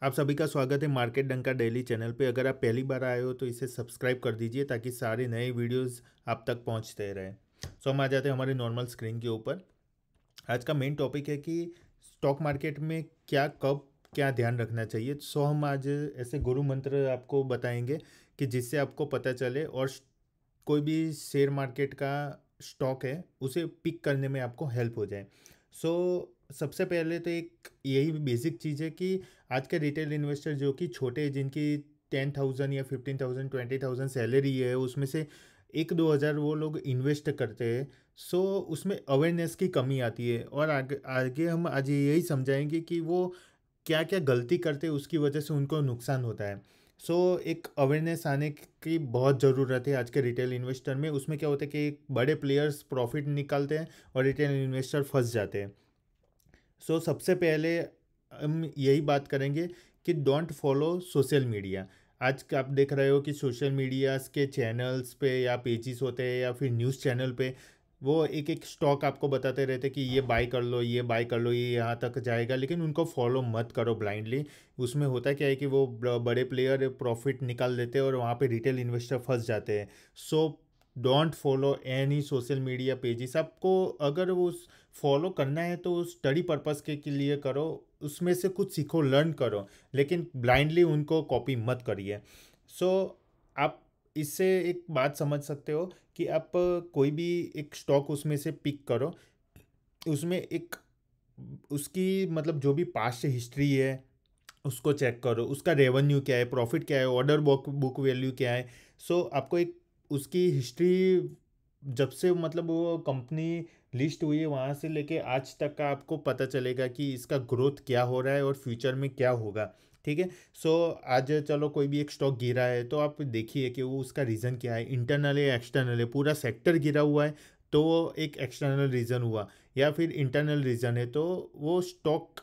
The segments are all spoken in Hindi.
आप सभी का स्वागत है मार्केट डंका डेली चैनल पे। अगर आप पहली बार आए हो तो इसे सब्सक्राइब कर दीजिए ताकि सारे नए वीडियोस आप तक पहुंचते रहें। सो हम आ जाते हैं हमारे नॉर्मल स्क्रीन के ऊपर। आज का मेन टॉपिक है कि स्टॉक मार्केट में क्या कब क्या ध्यान रखना चाहिए। सो हम आज ऐसे गुरु मंत्र आपको बताएंगे कि जिससे आपको पता चले और कोई भी शेयर मार्केट का स्टॉक है उसे पिक करने में आपको हेल्प हो जाए। सो सबसे पहले तो एक यही बेसिक चीज़ है कि आज के रिटेल इन्वेस्टर जो कि छोटे, जिनकी 10,000 या 15,000 20,000 सैलरी है, उसमें से 1-2 हज़ार वो लोग इन्वेस्ट करते हैं। सो उसमें अवेयरनेस की कमी आती है और आगे आगे हम आज यही समझाएंगे कि वो क्या क्या गलती करते हैं उसकी वजह से उनको नुकसान होता है। सो एक अवेयरनेस आने की बहुत ज़रूरत है आज के रिटेल इन्वेस्टर में। उसमें क्या होता है कि बड़े प्लेयर्स प्रॉफिट निकालते हैं और रिटेल इन्वेस्टर फंस जाते हैं। सो सबसे पहले हम यही बात करेंगे कि डोंट फॉलो सोशल मीडिया। आज का आप देख रहे हो कि सोशल मीडियाज़ के चैनल्स पे या पेजेस होते हैं या फिर न्यूज़ चैनल पे वो एक एक स्टॉक आपको बताते रहते कि ये बाय कर लो, ये बाय कर लो, ये यहाँ तक जाएगा, लेकिन उनको फॉलो मत करो ब्लाइंडली। उसमें होता क्या है कि वो बड़े प्लेयर प्रॉफिट निकाल लेते हैं और वहाँ पे रिटेल इन्वेस्टर फंस जाते हैं। So don't follow any social media pages. आपको अगर वो फॉलो करना है तो स्टडी पर्पस के लिए करो, उसमें से कुछ सीखो, लर्न करो, लेकिन ब्लाइंडली उनको कॉपी मत करिए। सो आप इससे एक बात समझ सकते हो कि आप कोई भी एक स्टॉक उसमें से पिक करो, उसमें एक उसकी मतलब जो भी पास्ट हिस्ट्री है उसको चेक करो, उसका रेवेन्यू क्या है, प्रॉफिट क्या है, ऑर्डर बुक बुक वैल्यू क्या है। सो आपको एक उसकी हिस्ट्री, जब से मतलब वो कंपनी लिस्ट हुई है वहाँ से लेके आज तक का आपको पता चलेगा कि इसका ग्रोथ क्या हो रहा है और फ्यूचर में क्या होगा। ठीक है। सो आज चलो कोई भी एक स्टॉक गिरा है तो आप देखिए कि वो उसका रीज़न क्या है, इंटरनल है एक्सटर्नल है। पूरा सेक्टर गिरा हुआ है तो वो एक एक्सटर्नल रीज़न हुआ, या फिर इंटरनल रीज़न है तो वो स्टॉक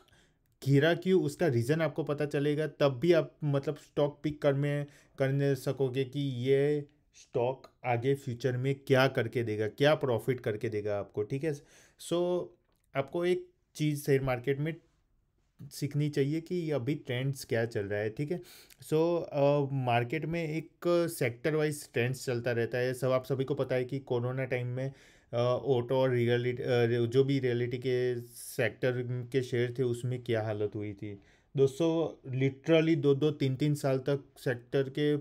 गिरा क्यों, उसका रीज़न आपको पता चलेगा, तब भी आप मतलब स्टॉक पिक करने सकोगे कि ये स्टॉक आगे फ्यूचर में क्या करके देगा, क्या प्रॉफिट करके देगा आपको। ठीक है। सो आपको एक चीज़ शेयर मार्केट में सीखनी चाहिए कि अभी ट्रेंड्स क्या चल रहा है। ठीक है। सो मार्केट में एक सेक्टर वाइज ट्रेंड्स चलता रहता है। सब आप सभी को पता है कि कोरोना टाइम में ऑटो और रियलिटी, जो भी रियलिटी के सेक्टर के शेयर थे उसमें क्या हालत हुई थी दोस्तों। लिटरली 2-2 3-3 साल तक सेक्टर के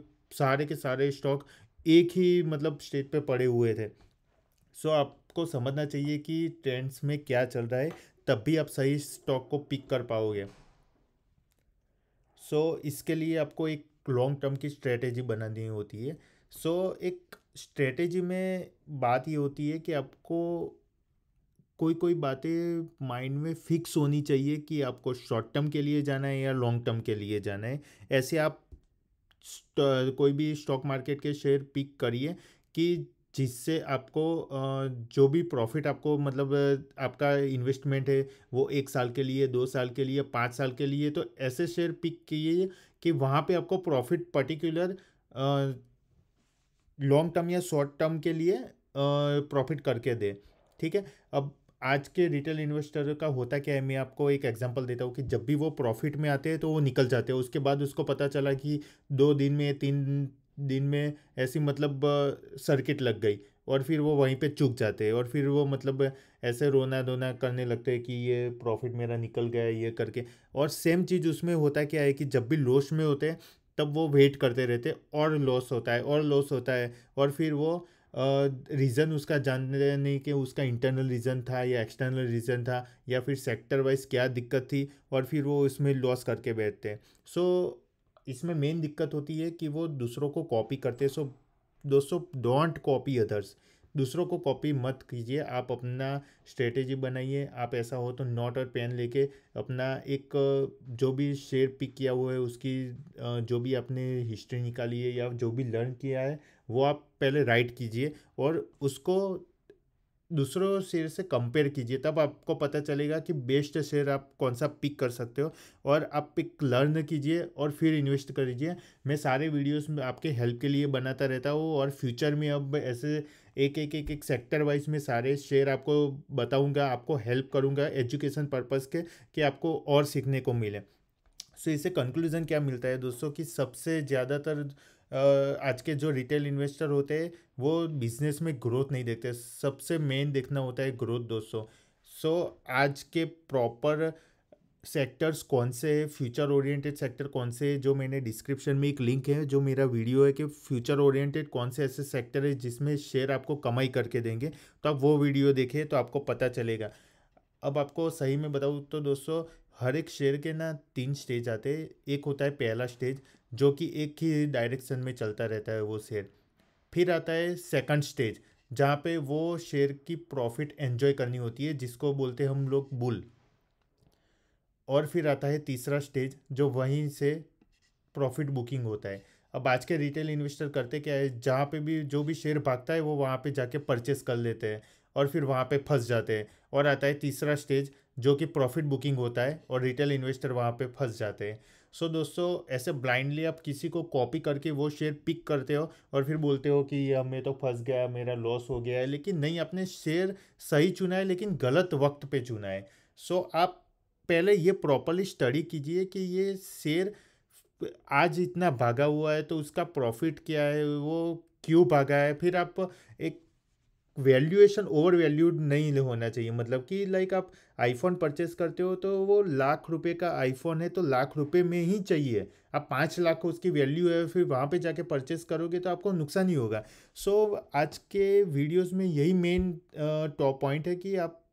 सारे स्टॉक एक ही मतलब स्टेज पे पड़े हुए थे। सो आपको समझना चाहिए कि ट्रेंड्स में क्या चल रहा है, तब भी आप सही स्टॉक को पिक कर पाओगे। सो इसके लिए आपको एक लॉन्ग टर्म की स्ट्रेटेजी बनानी होती है। सो एक स्ट्रेटेजी में बात ये होती है कि आपको कोई कोई बातें माइंड में फिक्स होनी चाहिए कि आपको शॉर्ट टर्म के लिए जाना है या लॉन्ग टर्म के लिए जाना है। ऐसे आप कोई भी स्टॉक मार्केट के शेयर पिक करिए कि जिससे आपको जो भी प्रॉफिट आपको मतलब आपका इन्वेस्टमेंट है वो 1 साल के लिए, 2 साल के लिए, 5 साल के लिए, तो ऐसे शेयर पिक कीजिए कि वहाँ पे आपको प्रॉफिट पर्टिकुलर लॉन्ग टर्म या शॉर्ट टर्म के लिए प्रॉफिट करके दे। ठीक है। अब आज के रिटेल इन्वेस्टर का होता क्या है, मैं आपको एक एग्जांपल देता हूँ कि जब भी वो प्रॉफिट में आते हैं तो वो निकल जाते हैं। उसके बाद उसको पता चला कि 2 दिन में 3 दिन में ऐसी मतलब सर्किट लग गई और फिर वो वहीं पे चूक जाते हैं और फिर वो मतलब ऐसे रोना धोना करने लगते हैं कि ये प्रॉफिट मेरा निकल गया है ये करके। और सेम चीज़ उसमें होता क्या है कि जब भी लॉस में होते हैं तब वो वेट करते रहते और लॉस होता है और लॉस होता है और फिर वो रीज़न उसका जानने नहीं कि उसका इंटरनल रीज़न था या एक्सटर्नल रीज़न था या फिर सेक्टर वाइज क्या दिक्कत थी, और फिर वो इसमें लॉस करके बैठते हैं। सो इसमें मेन दिक्कत होती है कि वो दूसरों को कॉपी करते हैं। सो दोस्तों, डोंट कॉपी अदर्स। दूसरों को कॉपी मत कीजिए, आप अपना स्ट्रेटेजी बनाइए। आप ऐसा हो तो नोट और पेन लेके अपना एक जो भी शेयर पिक किया हुआ है उसकी जो भी आपने हिस्ट्री निकाली है या जो भी लर्न किया है वो आप पहले राइट कीजिए और उसको दूसरों शेयर से कंपेयर कीजिए। तब आपको पता चलेगा कि बेस्ट शेयर आप कौन सा पिक कर सकते हो, और आप पिक लर्न कीजिए और फिर इन्वेस्ट करिए। मैं सारे वीडियोस में आपके हेल्प के लिए बनाता रहता हूँ और फ्यूचर में अब ऐसे एक सेक्टर वाइज में सारे शेयर आपको बताऊंगा, आपको हेल्प करूंगा एजुकेशन पर्पज़ के, कि आपको और सीखने को मिले। सो इससे कंक्लूजन क्या मिलता है दोस्तों कि सबसे ज़्यादातर आज के जो रिटेल इन्वेस्टर होते हैं वो बिजनेस में ग्रोथ नहीं देखते, सबसे मेन देखना होता है ग्रोथ दोस्तों। सो आज के प्रॉपर सेक्टर्स कौन से हैं, फ्यूचर ओरिएंटेड सेक्टर कौन से हैं, जो मैंने डिस्क्रिप्शन में एक लिंक है जो मेरा वीडियो है कि फ्यूचर ओरिएंटेड कौन से ऐसे सेक्टर है जिसमें शेयर आपको कमाई करके देंगे, तो आप वो वीडियो देखें तो आपको पता चलेगा। अब आपको सही में बताऊँ तो दोस्तों हर एक शेयर के ना 3 स्टेज आते हैं। एक होता है पहला स्टेज जो कि एक ही डायरेक्शन में चलता रहता है वो शेयर। फिर आता है सेकंड स्टेज जहाँ पे वो शेयर की प्रॉफिट एंजॉय करनी होती है जिसको बोलते हैं हम लोग बुल। और फिर आता है तीसरा स्टेज जो वहीं से प्रॉफिट बुकिंग होता है। अब आज के रिटेल इन्वेस्टर करते क्या है, जहाँ पे भी जो भी शेयर भागता है वो वहाँ पे जाके परचेस कर लेते हैं और फिर वहाँ पे फंस जाते हैं। और आता है तीसरा स्टेज जो कि प्रॉफिट बुकिंग होता है और रिटेल इन्वेस्टर वहाँ पे फंस जाते हैं। सो दोस्तों ऐसे ब्लाइंडली आप किसी को कॉपी करके वो शेयर पिक करते हो और फिर बोलते हो कि ये मैं तो फंस गया, मेरा लॉस हो गया है, लेकिन नहीं, आपने शेयर सही चुना है लेकिन गलत वक्त पे चुना है। सो आप पहले ये प्रॉपरली स्टडी कीजिए कि ये शेयर आज इतना भागा हुआ है तो उसका प्रॉफिट क्या है, वो क्यों भागा है। फिर आप एक वैल्यूएशन ओवर वैल्यूड नहीं होना चाहिए, मतलब कि लाइक आप आईफोन परचेस करते हो तो वो ₹1,00,000 का आईफोन है तो ₹1,00,000 में ही चाहिए। आप 5 लाख उसकी वैल्यू है फिर वहाँ पे जाके परचेस करोगे तो आपको नुकसान ही होगा। सो आज के वीडियोस में यही मेन टॉप पॉइंट है कि आप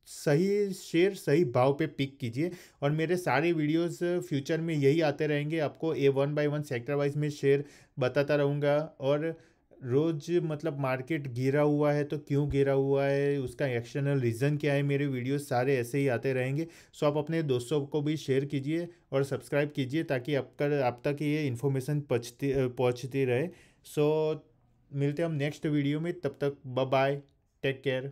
सही शेयर सही भाव पे पिक कीजिए। और मेरे सारे वीडियोस फ्यूचर में यही आते रहेंगे, आपको one by one sector wise में शेयर बताता रहूँगा। और रोज़ मतलब मार्केट गिरा हुआ है तो क्यों गिरा हुआ है, उसका एक्सटर्नल रीज़न क्या है, मेरे वीडियोस सारे ऐसे ही आते रहेंगे। सो आप अपने दोस्तों को भी शेयर कीजिए और सब्सक्राइब कीजिए ताकि आप तक ये इन्फॉर्मेशन पहुँचती रहे। सो मिलते हैं हम नेक्स्ट वीडियो में, तब तक बाय बाय, टेक केयर।